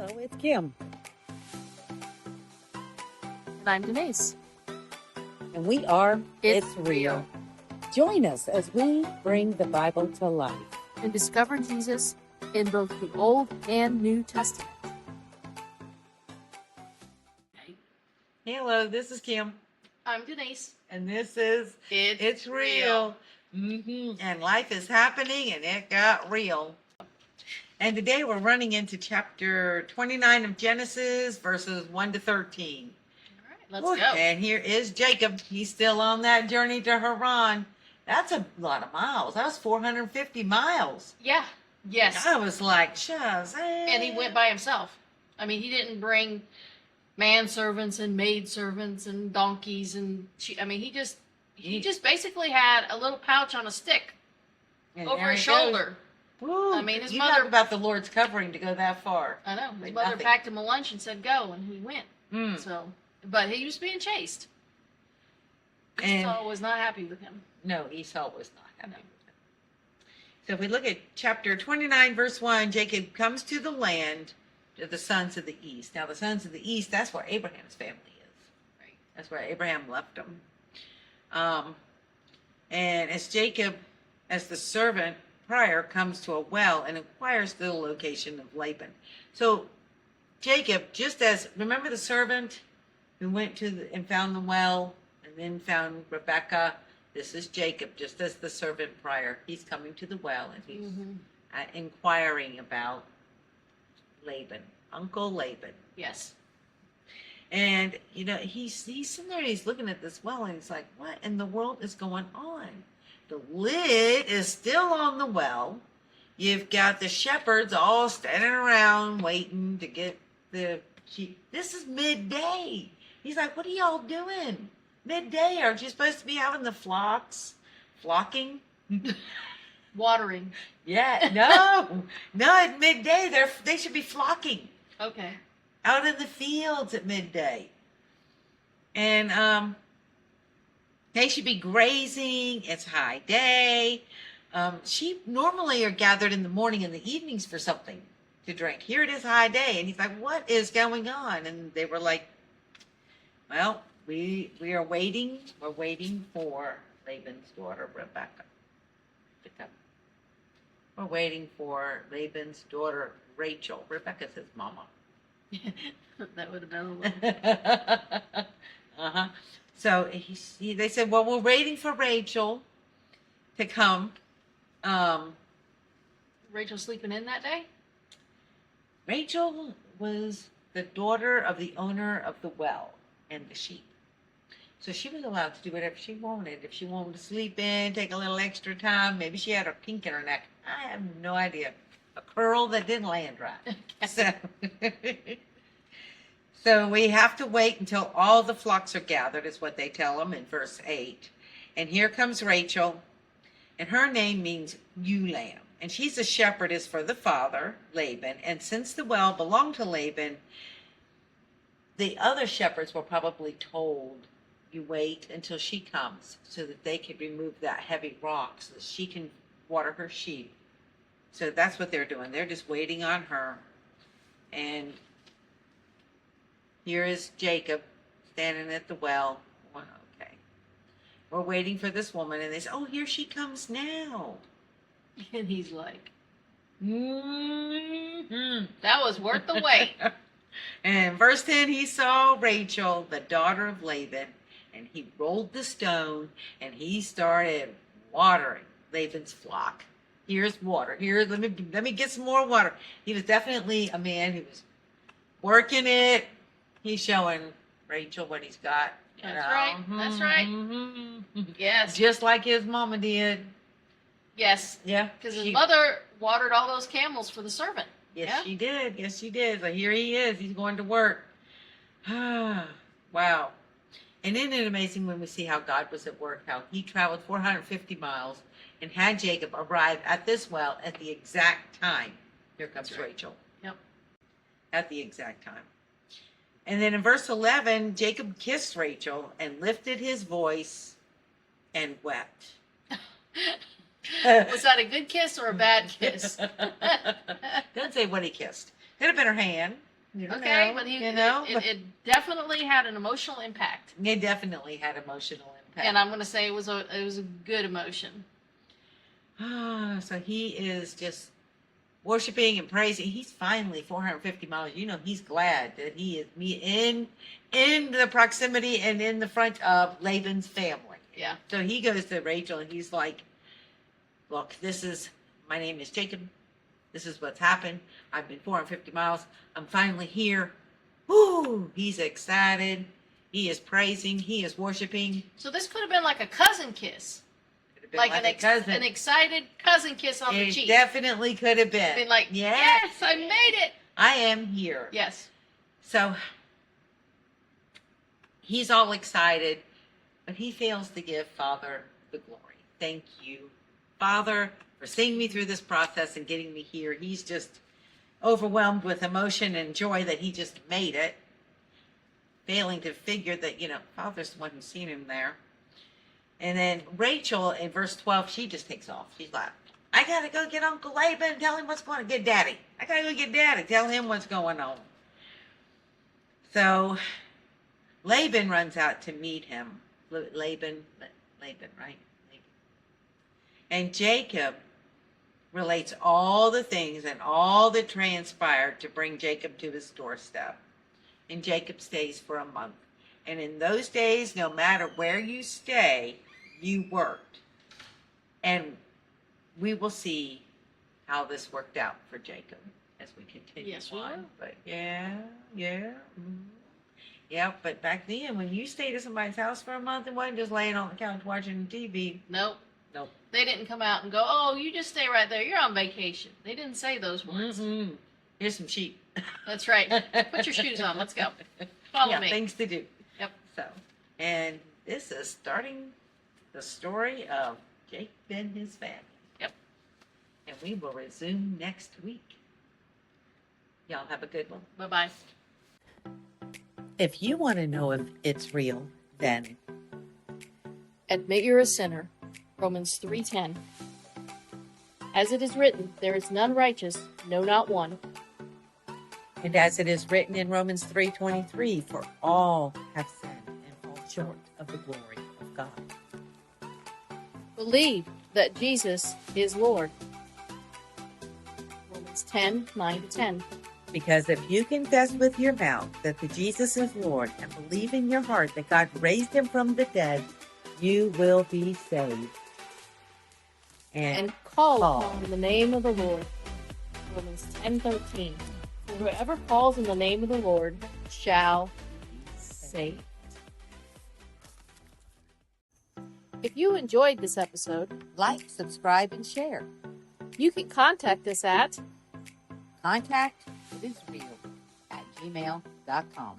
Hello, it's Kim, And I'm Denise. and we are It's Real. Join us as we bring the Bible to life. And discover Jesus in both the Old and New Testament. Hello, this is Kim, I'm Denise. and this is It's Real. And life is happening, and it got real. And today we're running into chapter 29 of Genesis, verses 1 to 13. All right, let's go. And here is Jacob. He's still on that journey to Haran. That's a lot of miles. That was 450 miles. Yeah. Yes. I was like, Shazam. And he went by himself. I mean, he didn't bring manservants and maidservants and donkeys and he just basically had a little pouch on a stick And over there his he goes. shoulder. Woo. I mean, his you mother- talk about the Lord's covering to go that far. I know. His Like mother nothing. packed him a lunch and said go, and he went. Mm. So, but he was being chased. And Esau was not happy with him. no, Esau was not happy with it. So if we look at chapter 29, verse 1, Jacob comes to the land of the sons of the east. Now, the sons of the east, that's where Abraham's family is. Right. That's where Abraham left them. And as Jacob, as the servant prior, comes to a well and inquires the location of Laban. So Jacob, just as, remember the servant who went and found the well and then found Rebekah? This is Jacob, just as the servant prior. He's coming to the well and he's inquiring about Laban, Uncle Laban. Yes. And, you know, he's sitting there and he's looking at this well and he's like, what in the world is going on? The lid is still on the well. You've got the shepherds all standing around waiting to get the sheep. This is midday. He's like, what are y'all doing? Midday, aren't you supposed to be having the flocking? Watering. Yeah, no, at midday they should be flocking Okay. out in the fields at midday, and they should be grazing. It's high day. Sheep normally are gathered in the morning and the evenings for something to drink. Here it is high day, and he's like, "What is going on?" And they were like, "Well, we are waiting. We're waiting for Laban's daughter Rebekah to come. We're waiting for Laban's daughter Rachel. Rebekah's his mama." That would have been a little. Uh-huh. So they said, well, we're waiting for Rachel to come. Rachel sleeping in that day? Rachel was the daughter of the owner of the well and the sheep. So she was allowed to do whatever she wanted. If she wanted to sleep in, take a little extra time, maybe she had a kink in her neck. I have no idea. A curl that didn't land right. So we have to wait until all the flocks are gathered, is what they tell them in verse 8. And here comes Rachel, and her name means ewe lamb. And she's a shepherdess for the father, Laban. And since the well belonged to Laban, the other shepherds were probably told, you wait until she comes so that they can remove that heavy rock so that she can water her sheep. So that's what they're doing. They're just waiting on her. And here is Jacob standing at the well. Well, okay. We're waiting for this woman. And they say, oh, here she comes now. And he's like, Mm-hmm. that was worth the wait. And verse 10, he saw Rachel, the daughter of Laban, and he rolled the stone and he started watering Laban's flock. Here's water. Here, let me get some more water. He was definitely a man who was working it. He's showing Rachel what he's got. That's right. That's right. Mm-hmm. Yes. Just like his mama did. Yes. Yeah. Because his mother watered all those camels for the servant. Yes, Yeah. she did. Yes, she did. But here he is. He's going to work. Wow. And isn't it amazing when we see how God was at work, how he traveled 450 miles and had Jacob arrive at this well at the exact time. Here comes That's right. Rachel. Yep. At the exact time. And then in verse 11, Jacob kissed Rachel and lifted his voice and wept. Was that a good kiss or a bad kiss? Doesn't say what he kissed. Could have been her hand. You don't Okay, know, but but it definitely had an emotional impact, it definitely had emotional impact. and I'm going to say it was a good emotion. So he is just worshiping and praising. He's finally 450 miles. You know, he's glad that he is in the proximity and in the front of Laban's family. Yeah. So he goes to Rachel and he's like, look, my name is Jacob. This is what's happened. I've been 450 miles. I'm finally here. Woo! He's excited. He is praising. He is worshiping. So this could have been like a cousin kiss, Could have been like a cousin. an excited cousin kiss on the It cheek. definitely could have been. Been like, Yeah. yes, I made it. I am here. Yes. So he's all excited, but he fails to give Father the glory. Thank you, Father, for seeing me through this process and getting me here. He's just overwhelmed with emotion and joy that he just made it, failing to figure that, Father's the one who's seen him there. And then Rachel in verse 12, she just takes off. She's like, I got to go get Uncle Laban and tell him what's going on. Get Daddy. I got to go get Daddy. Tell him what's going on. So Laban runs out to meet him. Laban, right? Laban. And Jacob relates all the things and all that transpired to bring Jacob to his doorstep. And Jacob stays for a month. And in those days, no matter where you stay, you worked. And we will see how this worked out for Jacob as we continue Yes, we on. will. But yeah. Yeah, but back then, when you stayed at somebody's house for a month and wasn't just laying on the couch watching TV, Nope. nope. They didn't come out and go, oh, you just stay right there. You're on vacation. They didn't say those words. Mm-mm. Here's some sheep. That's right. Put your shoes on. Let's go. Follow me. Things to do. Yep. So, and this is starting the story of Jacob and his family. Yep. And we will resume next week. Y'all have a good one. Bye-bye. If you want to know if it's real, then Admit you're a sinner. Romans 3:10. As it is written, there is none righteous, no, not one. and as it is written in Romans 3:23, for all have sinned and fall short of the glory of God. Believe that Jesus is Lord. Romans 10:9-10. Because if you confess with your mouth that the Jesus is Lord and believe in your heart that God raised him from the dead, you will be saved. And call upon the name of the Lord. Romans 10:13. For whoever calls in the name of the Lord shall be saved. If you enjoyed this episode, Like, subscribe, and share. you can contact us at Contact itisreal@gmail.com.